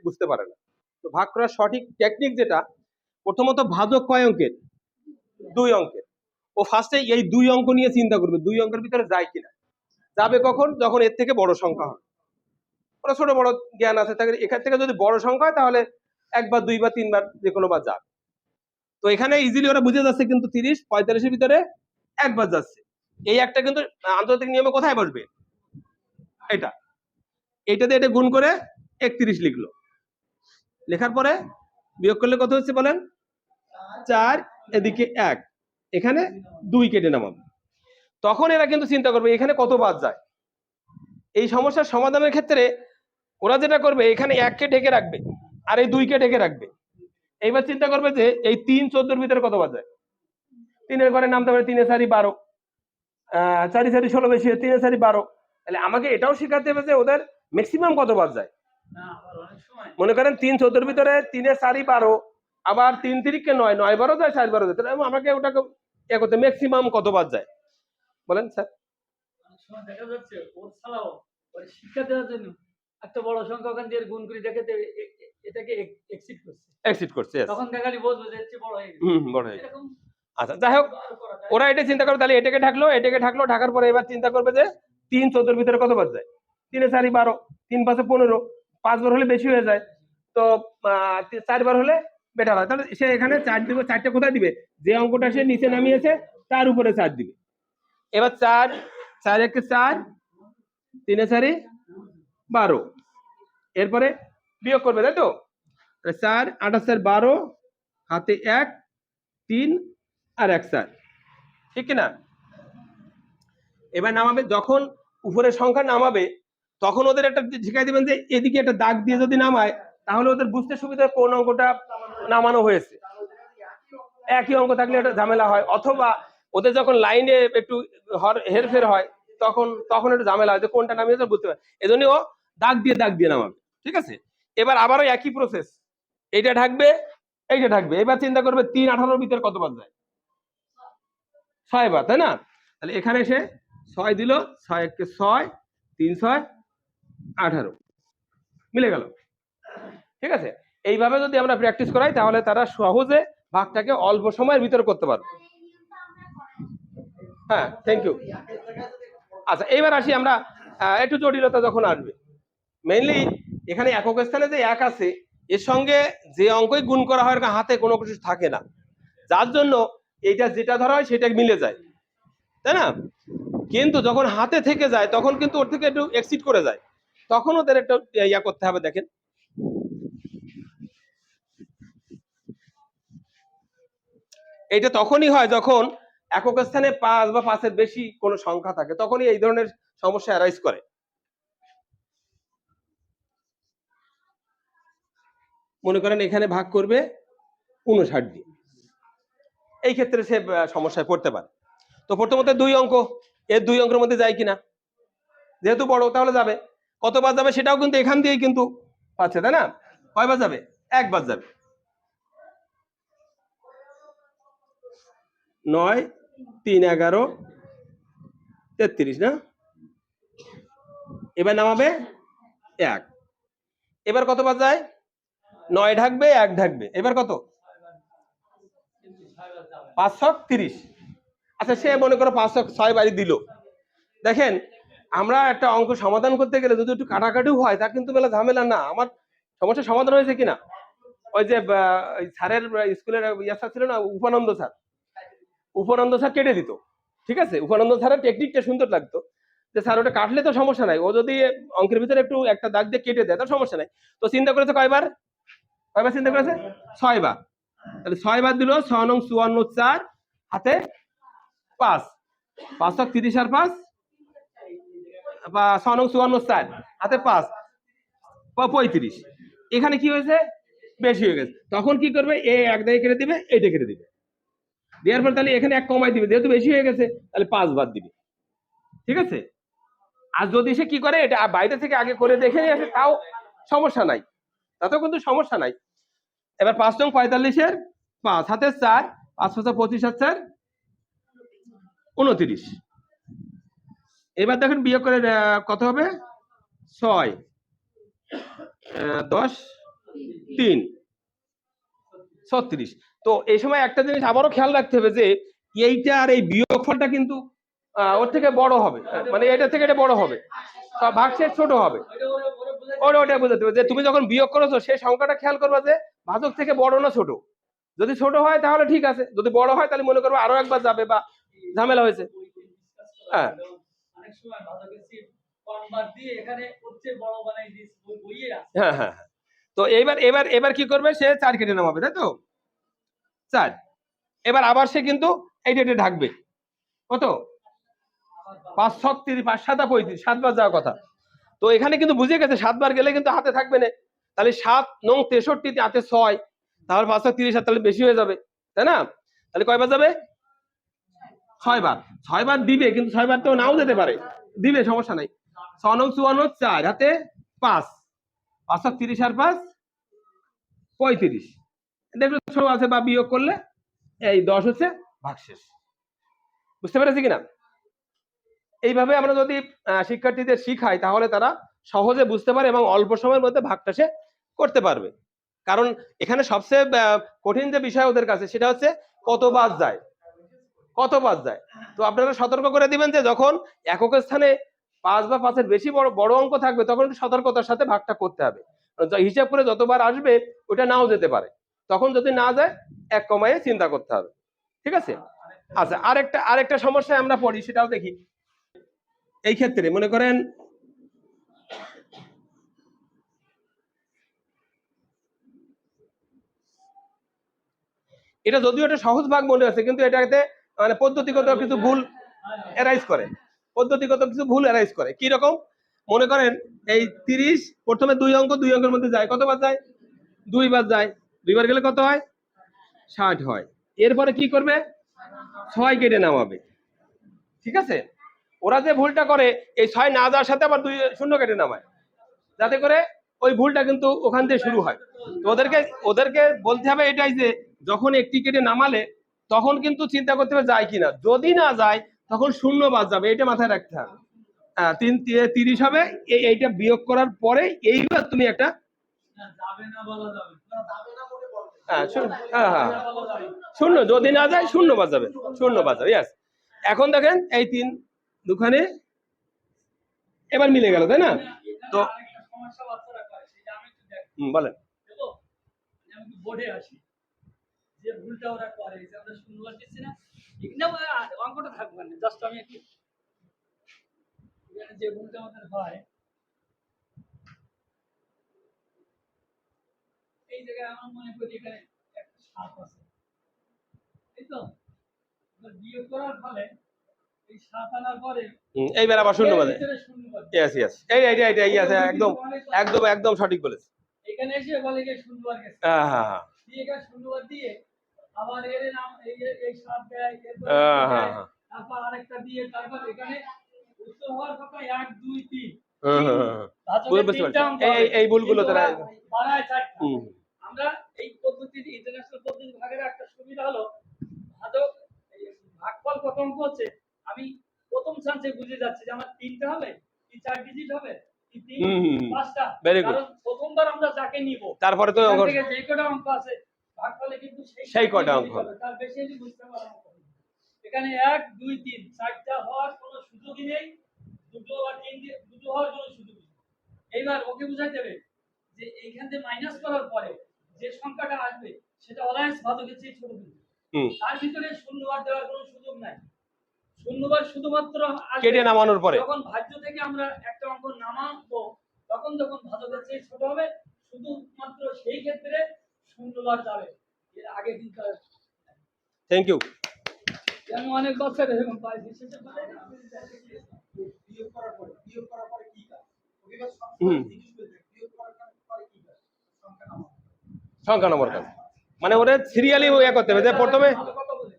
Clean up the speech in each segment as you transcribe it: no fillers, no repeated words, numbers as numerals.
বুঝতে পারে না। তো ভাগ করার সঠিক টেকনিক যেটা, প্রথমত ভাজক কয় অঙ্কের? 2 অঙ্কের। ও ফার্স্টে এই 2 অঙ্ক নিয়ে চিন্তা করবে 2 অঙ্কের ভিতরে যায় কিনা। যাবে কখন? যখন এর থেকে বড় সংখ্যা হবে। ওরা ছোট বড় জ্ঞান আছে, তাহলে এখান থেকে যদি বড় সংখ্যা হয় তাহলে একবার, দুইবার, তিনবার যে কোনো বার যাবে। তো এখানে ইজিলি ওরা বুঝে যাচ্ছে কিন্তু 30 45 এর ভিতরে একবার যাচ্ছে। এই একটা কিন্তু আন্তর্জাতিক নিয়মে কোথায় বসবে? এটা, এইটাতে এটা গুণ করে 31 লিখলো। লেখার পরে বিয়োগ করলে কত হচ্ছে বলেন? 4, এদিকে 1, এখানে 2 কেটে নামাবো। তখন এরা কিন্তু চিন্তা করবে এখানে কত বাদ যায়। এই সমস্যার সমাধানের ক্ষেত্রে ওরা যেটা করবে, এখানে 1 কে ঢেকে রাখবে আর এই 2 কে ঢেকে রাখবে। এইবার চিন্তা করবে যে এই 3 14 ভিতরে কত বাদ যায়। 3 এর ঘরে নামতে পারে 3 এর 4 12, 4 4 16 বেশি, 3 এর 4 12। তাহলে আমাকে এটাও শিখাতে হবে যে ওদের ম্যাক্সিমাম কত বাদ যায়। মনে করেন 3 14 ভিতরে 3 এর 4 12, আবার 3 3 কে 9 9 12 যায়, 4 12 যায়। তাহলে আমাকে ওটাকে এ করতে ম্যাক্সিমাম কত বাদ যায় বলেন স্যার? দেখা যাচ্ছে ওর ছাড়াও ওর শিক্ষা দেওয়ার জন্য একটা বড় সংখ্যা ওখান দিয়ে গুণ করে দেখাতে এটাকে এক্সিট করছে, তখন দেখালি বুঝবে যে এর বড় হয়ে গেছে। বড় হয়ে গেছে। আচ্ছা, যাই হোক, ওরা এটা চিন্তা করে, তাহলে এটাকে ঢাকলো, ঢাকার পরে এবার চিন্তা করবে যে 3 14 ভিতরে কত বাদ যায়। 3 এর 4 12, 3 5 15, 5 বার হলে বেশি হয়ে যায়, তো 4 বার হলে বেটার হয়। তাহলে সে এখানে 4 দিবে। 4টা কোথায় দিবে? যে অঙ্কটা সে নিচে নামিয়েছে তার উপরে 4 দিবে। এবার 4 4 1 4, 3 এর 4 12, এরপরে বিয়োগ করবে, তাই তো? 4 8 4 12, হাতে 1 3 আর 1 4, ঠিক কিনা? এবার নামাবে, যখন উপরের সংখ্যা নামাবে তখন ওদের একটা শিখাই দিবেন যে এদিকে একটা দাগ দিয়ে যদি নামায় তাহলে ওদের বুঝতে সুবিধা কোন অঙ্কটা নামানো হয়েছে। একই অঙ্ক থাকলে এটা ঝামেলা হয়, অথবা ওদের যখন লাইনে একটু হেরফের হয় তখন একটু ঝামেলা হয় যে কোনটা নামিয়েছে বুঝতে পারে। এজন্য ও দাগ দিয়ে নামাবে, ঠিক আছে? এবার আবারও একই প্রসেস, এইটা ঢাকবে, এইটা ঢাকবে। এবার চিন্তা করবে 3 18 ভিতরে কত বার যায়? 6 বার, তাই না? তাহলে এখানে এসে 6 দিল, 6 1 6, 3 6 18, মিলে গেল, ঠিক আছে? এইভাবে যদি আমরা প্র্যাকটিস করাই তাহলে তারা সহজে ভাগটাকে অল্প সময়ের ভিতরে করতে পারবে। হ্যাঁ, থ্যাংক ইউ। আচ্ছা, এইবার আসি আমরা একটু জটিলতা যখন আসবে। মেইনলি এখানে একক স্থানে যে 1 আছে এর সঙ্গে যে অঙ্কই গুণ করা হয় হাতে কোনো কিছু থাকে না, যার জন্য এইটা যেটা ধরা হয় সেটা মিলে যায়, তাই না? কিন্তু যখন হাতে থেকে যায় তখন কিন্তু ওর থেকে একটু এক্সিট করে যায়, তখন ওদের একটা ইয়া করতে হবে। দেখেন, এইটা তখনই হয় যখন একক স্থানে 5 বা 5 এর বেশি কোনো সংখ্যা থাকে, তখনই এই ধরনের সমস্যা অ্যারাইজ করে। মনে করেন এখানে ভাগ করবে 59 দিয়ে, এই ক্ষেত্রে সে সমস্যায় পড়তে পারে। তো প্রথমত 2 অঙ্ক, এর 2 অঙ্কের মধ্যে যায় কিনা, যেহেতু বড় তাহলে যাবে। কতবার যাবে সেটাও কিন্তু এখান দিয়েই কিন্তু পাচ্ছে, তাই না? কয়বার যাবে? একবার যাবে। 9 3 11 33 না? এবার নামাবে 1, এবার কতবার যায়? 9 ঢাকবে, 1 ঢাকবে, এবার কত? 5 30। আচ্ছা, সে মনে করো 5 6 বাড়ি দিল। দেখেন, আমরা একটা অঙ্ক সমাধান করতে গেলে যদি একটু কাটাকাটিও হয় তা কিন্তু মেলা ঝামেলা না। আমার সমস্যার সমাধান হয়েছে কিনা? ওই যে স্যারের স্কুলের ইয়া স্যার ছিল না, উপানন্দ স্যার কেটে দিত, ঠিক আছে? উপানন্দ স্যারের টেকনিকটা সুন্দর লাগতো যে স্যার ওটা কাটলে তো সমস্যা নাই, ও যদি অঙ্কের ভিতরে একটু একটা দাগ দিয়ে কেটে দেয় তার সমস্যা নাই। তো চিন্তা করেছে কয়বার চিন্তা করেছে? 6 বার। তাহলে 6 বার দিল, 6 নং 54 4, হাতে 5, 5 30 আর 5 বা 6 নং 54 4, হাতে 5 35। এখানে কি হয়েছে? বেশি হয়ে গেছে। তখন কি করবে? এ 1 দিয়ে কেটে দিবে, এইটা কেটে দিবে, দেওয়ার পর তাহলে এখানে 1 কমাই দিবে, যেহেতু বেশি হয়ে গেছে তাহলে 5 বাদ দিবে, ঠিক আছে? আর যদি সে কি করে এটা বাইরে থেকে আগে করে দেখে নিয়ে আসে তাও সমস্যা নাই, তাতেও কিন্তু সমস্যা নাই। এবার 5 নং 45 এর 5, হাতে 4, 5 5 25 আর 4 29। এবার দেখেন বিয়োগ করে কত হবে? 6 10 3 36। তো এই সময় একটা জিনিস আবারও খেয়াল রাখতে হবে যে এইটা আর এই বিয়োগফলটা কিন্তু ওর থেকে বড় হবে, মানে এটা থেকে এটা বড় হবে, সব ভাগশেষ ছোট হবে। ওটা বুঝতে হবে যে তুমি যখন বিয়োগ করেছো সেই সংখ্যাটা খেয়াল করবা যে ভাজক থেকে বড় না ছোট। যদি ছোট হয় তাহলে ঠিক আছে, যদি বড় হয় তাহলে মনে করবো আরো একবার যাবে বা ঝামেলা হয়েছে। হ্যাঁ অনেক সময় ভাজকের সিট কনভার্ট দিয়ে এখানে হচ্ছে বড় বানাই দিস বইয়ে আছে। হ্যাঁ হ্যাঁ। তো এবার কি করবে, সে 4 কেটে নামাবে, তাই তো 4। এবার আবার সে কিন্তু এইটা ঢাকবে, কত 5 6 30 5 7 35, 7 বার যাওয়ার কথা। তো এখানে কিন্তু বুঝে গেছে 7 বার গেলে কিন্তু হাতে থাকবে না, তাহলে 7 9 63 হাতে 6, তাহলে 5 30 তাহলে বেশি হয়ে যাবে, তাই না? তাহলে কয়বার যাবে, 6 বার। 6 বার দিবে, কিন্তু 6 বার তো নাও যেতে পারে, দিবে সমস্যা নাই। 6 9 54 4 হাতে 5, 5 30 আর 5 35, দেখবে ছোট আছে বা বিয়োগ করলে এই 10 হচ্ছে ভাগশেষ। বুঝতে পেরেছি কিনা? এইভাবে আমরা যদি শিক্ষার্থীদের শিখাই তাহলে তারা সহজে বুঝতে পারে এবং অল্প সময়ের মধ্যে ভাগটা সে করতে পারবে। কারণ এখানে সবচেয়ে কঠিন যে বিষয় ওদের কাছে সেটা হচ্ছে কত বাদ যায়, কত বাদ যায়। তো আপনারা সতর্ক করে দিবেন যে যখন একক স্থানে 5 বা 5-এর বেশি বড় বড় অঙ্ক থাকবে তখন একটু সতর্কতার সাথে ভাগটা করতে হবে। হিসাব করে যতবার আসবে ওটা নাও যেতে পারে, তখন যদি না যায় 1 কমায়ে চিন্তা করতে হবে, ঠিক আছে? আচ্ছা, আরেকটা সমস্যায় আমরা পড়ি, সেটাও দেখি। এই ক্ষেত্রে মনে করেন এটা যদিও একটা সহজ ভাগ মনে আছে, কিন্তু এটাতে মানে পদ্ধতিগত কিছু ভুল এরাইজ করে, পদ্ধতিগত কিছু ভুল এরাইজ করে। কি রকম, মনে করেন এই 30 প্রথমে 2 অঙ্ক, 2 অঙ্কের মধ্যে যায়, কতবার যায়, 2 বার যায়, 2 বার গেলে কত হয়, 60 হয়। এরপরে কি করবে, 6 কেটে নামাবে, ঠিক আছে? ওরা যে ভুলটা করে এই 6 না যাওয়ার সাথে আবার 2 শূন্য কেটে নামায়, যাতে করে ওই ভুলটা কিন্তু ওখান থেকে শুরু হয়। তো ওদেরকে বলতে হবে এটাই যে যখন একটি কেটে নামালে তখন কিন্তু চিন্তা করতে হবে যায় কিনা, যদি না যায় তখন শূন্য বাদ যাবে, এটা মাথায় রাখতে হবে। 3 30 হবে, এইটা বিয়োগ করার পরে এইবার তুমি একটা শূন্য, যদি না যায় শূন্য বাদ যাবে, শূন্য বাদ যাবে। ইয়াস, এখন দেখেন এই 3 দুখানে এবার মিলে গেল, তাই না? তো বলেন, বোর্ডে আসি যে ভুলটা ওরা করে, যে আমরা শূন্যবার দিচ্ছি না, এখানে অঙ্কটা থাকবে না, জাস্ট আমি একটু যে ভুলটা আমাদের হয় এই জায়গায় আমার মনে করি এখানে একটা 7 আছে, তাই তো? বিয়োগ করার ফলে এই 7 আনার পরে এইবার আবার শূন্য বাজে। শূন্যবার ইয়েস ইয়েস, এই একদম একদম একদম সঠিক বলেছে। এখানে এসে বলে যে শূন্যবার গেছে, হ্যাঁ হ্যাঁ হ্যাঁ দিয়ে এখানে শূন্যবার দিয়ে আবার এর নাম এই 7 দেয়, এরপর হ্যাঁ হ্যাঁ তারপর আরেকটা দিয়ে, তারপর এখানে উত্তর হওয়ার কথা 1 2 3, বুঝতে পারছি, এই ভুলগুলো তারা বাড়ায় 4টা। আমরা এই পদ্ধতি ইন্টারন্যাশনাল পদ্ধতি ভাগের একটা সুবিধা হলো ভাজক ভাগফল কত অঙ্ক হচ্ছে আমি প্রথম চান্সে বুঝে যাচ্ছি যে আমার 3টা হবে কি 4 ডিজিট হবে কি 3 5টা, কারণ প্রথমবার আমরা যাকে নিব তারপরে তো এখান থেকে যে কটা অঙ্ক আছে ভাগফলে কিন্তু সেই কটা অঙ্ক হবে, তার বেশি আমি বুঝতে পারবো না। এখানে 1 2 3 4টা হওয়ার কোনো সুযোগই নেই, দুটো বা দুটো হওয়ার কোনো সুযোগ নেই। এইবার ওকে বুঝাইতে হবে যে এইখান থেকে মাইনাস করার পরে যে সংখ্যাটা আসবে সেটা অলায়েন্স ভাজকের চেয়ে ছোট হবে, তার ভিতরে শূন্যবার দেওয়ার কোনো সুযোগ নাই। শূন্যবার শুধুমাত্র কেটে নামানোর পরে, যখন ভাজ্য থেকে আমরা একটা অঙ্ক নামাবো তখন যখন ভাজকের চেয়ে ছোট হবে শুধুমাত্র সেই ক্ষেত্রে শূন্যবার যাবে, এর আগে কিন্তু থ্যাংক ইউ। আমি অনেক বছর এরকম পাই, বিশেষত বিয়োগ করার পরে কি কাজ? সংখ্যা নম্বর কাজ, মানে ওরে সিরিয়ালি ইয়ে করতে হবে যে প্রথমে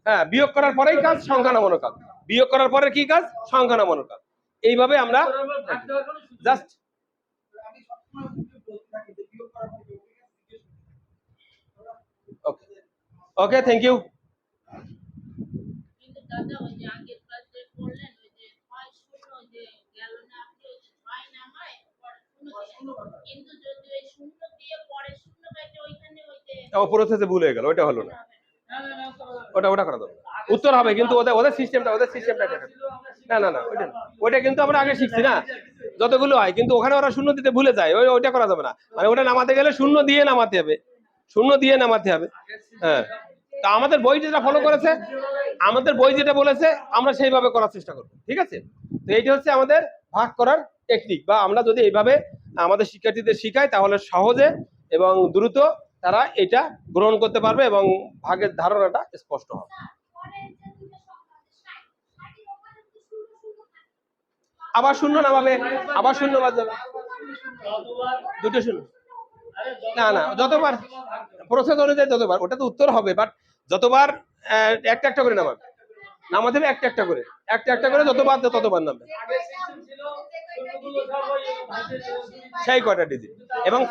হ্যাঁ বিয়োগ করার পরেই কাজ সংখ্যা নামানোর কাজ, বিয়োগ করার পরে কি কাজ, সংখ্যা নামানোর কাজ। এইভাবে আমরা জাস্ট আমি সবসময় বলতে থাকি যে বিয়োগ করার পরে ওকে ওকে থ্যাংক ইউ। কিন্তু দাদা ওই যে আগের ক্লাসে পড়লেন ওই যে 6 0 যে গেল না, আপনি ওই 6 নামায় পরে 0 কিন্তু যদি ওই 0 দিয়ে পরে 0 কাটে ওই প্রসেসে ভুল হয়ে গেল, ওটা হলো না, না না না করা যাবে না। ওটা করা যাবে না। উত্তর হবে কিন্তু ওদের সিস্টেমটা না না না ওইটা কিন্তু আমরা আগে শিখছি না যতগুলো হয়, কিন্তু ওখানে ওরা শূন্য দিতে ভুলে যায়, ওইটা করা যাবে না। মানে ওটা নামাতে গেলে শূন্য দিয়ে নামাতে হবে, শূন্য দিয়ে নামাতে হবে। হ্যাঁ, তা আমাদের বই যেটা ফলো করেছে, আমাদের বই যেটা বলেছে আমরা সেইভাবে করার চেষ্টা করবো, ঠিক আছে? তো এইটা হচ্ছে আমাদের ভাগ করার টেকনিক, বা আমরা যদি এইভাবে আমাদের শিক্ষার্থীদের শিখাই তাহলে সহজে এবং দ্রুত তারা এটা গ্রহণ করতে পারবে এবং ভাগের ধারণাটা স্পষ্ট হবে। আবার শূন্য নামাবে, আবার শূন্য বাদ যাবে, যতবার দুটো শূন্য। আরে না না, যতবার প্রসেস অনুযায়ী যতবার, ওটা তো উত্তর হবে, বাট যতবার একটা একটা করে নামাবে, নামাতে হবে একটা একটা করে, একটা একটা করে যতবার ততবার নামবে, আগে সিস্টেম ছিল শূন্যগুলো সবাই ভাগের সেই কয়টা ডিজিট। এবং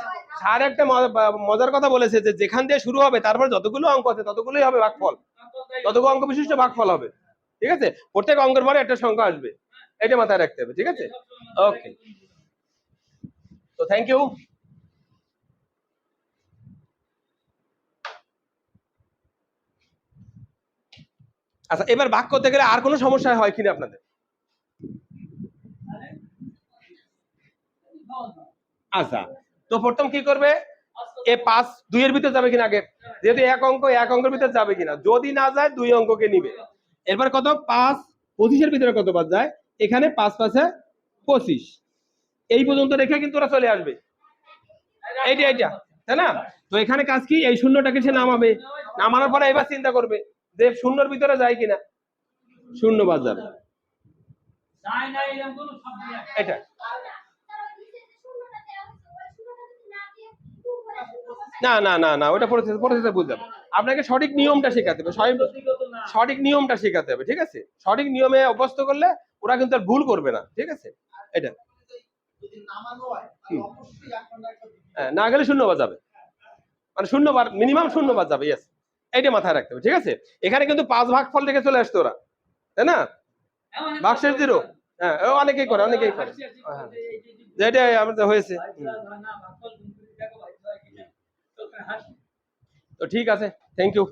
স্যার একটা মজার কথা বলেছে যে যেখান দিয়ে শুরু হবে তারপর যতগুলো অঙ্ক আছে ততগুলোই হবে ভাগফল, ততগুলো অঙ্ক বিশিষ্ট ভাগফল হবে, ঠিক আছে? প্রত্যেক অঙ্কের পরে একটা সংখ্যা আসবে, এটা মাথায় রাখতে হবে, ঠিক আছে? ওকে, তো থ্যাংক ইউ। আচ্ছা, এবার ভাগ করতে গেলে আর কোনো সমস্যা হয় কিনা আপনাদের? আচ্ছা, তো প্রথম কি করবে, এ 5 2 এর ভিতরে যাবে কিনা আগে, যেহেতু এক অঙ্কের ভিতরে যাবে কিনা, যদি না যায় 2 অঙ্ককে নিবে। এরপর কত, 5 25 এর ভিতরে কতবার যায়, এখানে 5 5 এ 25, এই পর্যন্ত রেখে কিন্তু ওরা চলে আসবে, এইটা তাই না? তো এখানে কাজ কি, এই শূন্যটাকে সে নামাবে, নামানোর পরে এবার চিন্তা করবে যে শূন্যর ভিতরে যায় কিনা, শূন্য বাদ যাবে, নাই নাই এরকম কোনো শব্দ নাই। এটা না না না না, ওটা প্রসেসে বুঝতে হবে, আপনাকে সঠিক নিয়মটা শেখাতে হবে, ব্যক্তিগত না। সঠিক নিয়মটা শেখাতে হবে, ঠিক আছে? সঠিক নিয়মে অভ্যস্ত করলে ওরা কিন্তু আর ভুল করবে না, ঠিক আছে? এটা যদি নামানো হয় তাহলে অবশ্যই আপনারা একটা হ্যাঁ, না গেলে শূন্য বাদ যাবে, মানে শূন্যবার মিনিমাম শূন্য বাদ যাবে, ইয়েস, এইটা মাথায় রাখতে হবে, ঠিক আছে? এখানে কিন্তু 5 ভাগ ফল রেখে চলে আসতো ওরা, তাই না? ভাগশেষ 0, হ্যাঁ, অনেকেই করে, হ্যাঁ, যেটা আমাদের হয়েছে। তো ঠিক আছে, থ্যাংক ইউ।